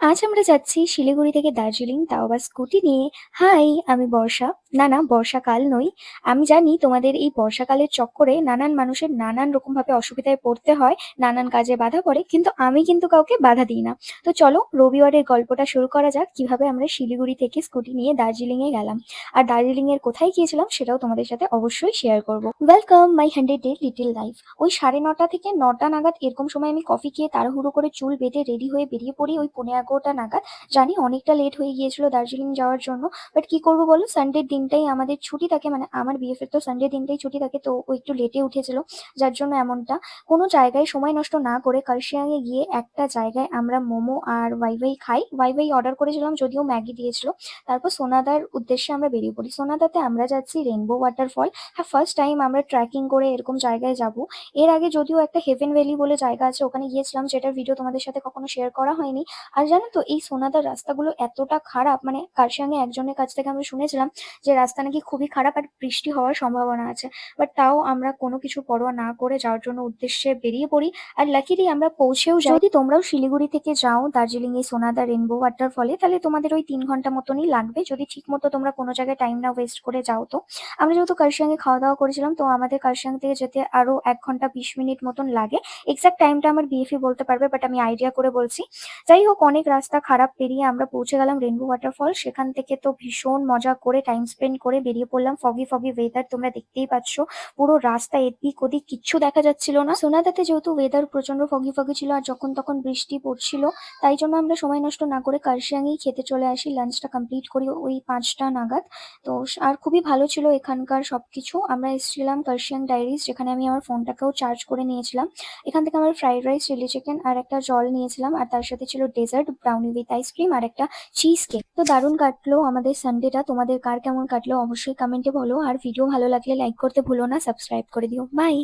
আজ আমরা যাচ্ছি শিলিগুড়ি থেকে দার্জিলিং, তাও আবার স্কুটি নিয়ে। হাই, আমি বর্ষা। না, না, বর্ষাকাল নই। আমি জানি তোমাদের এই বর্ষাকালের চক্করে নানান মানুষের নানান রকমভাবে অসুবিধায় পড়তে হয়, নানান কাজে বাধা পড়ে, কিন্তু আমি কিন্তু কাউকে বাধা দিই না। তো চলো রবিবারের গল্পটা শুরু করা যাক, কিভাবে আমরা শিলিগুড়ি থেকে স্কুটি নিয়ে দার্জিলিংয়ে গেলাম। আর দার্জিলিংয়ের কোথায় গিয়েছিলাম সেটাও তোমাদের সাথে অবশ্যই শেয়ার করবো। Welcome my 100 day little life. ওই 9:30 থেকে 9টা নাগাদ এরকম সময় আমি কফি খেয়ে তাড়াহুড়ো করে চুল বেঁধে রেডি হয়ে বেরিয়ে পড়ি ওই 11:15 নাগাদ। জানি অনেকটা লেট হয়ে গিয়েছিল দার্জিলিং যাওয়ার জন্য, বাট কি করবো বলো, সানডের দিনটাই আমাদের ছুটি থাকে, মানে আমার বিএফের তো সানডে দিনটাই ছুটি থাকে, তো ও একটু লেটে উঠেছিল, যার জন্য এমনটা। কোনো জায়গায় সময় নষ্ট না করে কার্শিয়াংয়ে গিয়ে একটা জায়গায় আমরা মোমো আর ওয়াইওয়াই খাই। ওয়াইওয়াই অর্ডার করেছিলাম, যদিও ম্যাগি দিয়েছিল। তারপর সোনাদার উদ্দেশ্যে আমরা বেরিয়ে পড়ি। সোনাদাতে আমরা যাচ্ছি রেনবো ওয়াটারফল। হ্যাঁ, ফার্স্ট টাইম আমরা ট্রেকিং করে এরকম জায়গায় যাব। এর আগে যদিও একটা হেভেন ভ্যালি বলে জায়গা আছে, ওখানে গিয়েছিলাম, যেটার ভিডিও তোমাদের সাথে কখনো শেয়ার করা হয়নি। আর জানো তো, এই সোনাদার রাস্তাগুলো এতটা খারাপ, মানে কার্শিয়াংয়ে একজনের কাছ থেকে আমরা শুনেছিলাম যে রাস্তা নাকি খুবই খারাপ আর বৃষ্টি হওয়ার সম্ভাবনা আছে। বাট তাও আমরা কোনো কিছু পরোয়া না করে যাওয়ার জন্য উদ্দেশ্যে বেরিয়ে পড়ি। আর লাকিলি আমরা পৌঁছেও যাই। যদি তোমরাও শিলিগুড়ি থেকে যাও দার্জিলিং এই সোনাদা রেনবো ওয়াটারফলে, তাহলে তোমাদের ওই 3 ঘন্টা মতনই লাগবে, যদি ঠিক মতো তোমরা কোনো জায়গায় টাইম না ওয়েস্ট করে যাও তো। আমরা যেহেতু কার্শিয়াংয়ে খাওয়া দাওয়া করেছিলাম, তো আমাদের কার্শিয়াং থেকে যেতে আরো 1 ঘন্টা 20 মিনিট মতন লাগে। এক্সাক্ট টাইমটা আমার বিএফই বলতে পারবে, বাট আমি আইডিয়া করে বলছি। যাই হোক, অনেক রাস্তা খারাপ পেরিয়ে আমরা পৌঁছে গেলাম রেনবো ওয়াটারফল। সেখান থেকে তো ভীষণ মজা করে টাইম স্পেন্ড করে বেরিয়ে পড়লাম। ফগি ফগি ওয়েদার, তোমরা দেখতেই পাচ্ছ, পুরো রাস্তা এদিক ওদিক কিচ্ছু দেখা যাচ্ছিল না। সোনাদাতে যেহেতু ওয়েদার প্রচন্ড ফগি ফগি ছিল আর যখন তখন বৃষ্টি পড়ছিল, তাই জন্য আমরা সময় নষ্ট না করে কার্শিয়াংয়েই খেতে চলে আসি। লাঞ্চটা কমপ্লিট করি ওই 5টা নাগাদ। তো আর খুবই ভালো ছিল এখানকার সবকিছু। আমরা এসেছিলাম কার্শিয়াং ডায়েরিজ, যেখানে আমি আমার ফোনটাকেও চার্জ করে নিয়েছিলাম। এখান থেকে আমার ফ্রাইড রাইস, চিলি চিকেন আর একটা জল নিয়েছিলাম, আর তার সাথে ছিল ডেজার্ট ব্রাউনি উইথ আইসক্রিম আর একটা চিজ কেক। তো দারুণ কাটলো আমাদের সানডেটা। তোমাদের কার কেমন কাটলো অবশ্যই কমেন্টে বলো, আর ভিডিও ভালো লাগলে লাইক করতে ভুলো না, সাবস্ক্রাইব করে দিও। বাই।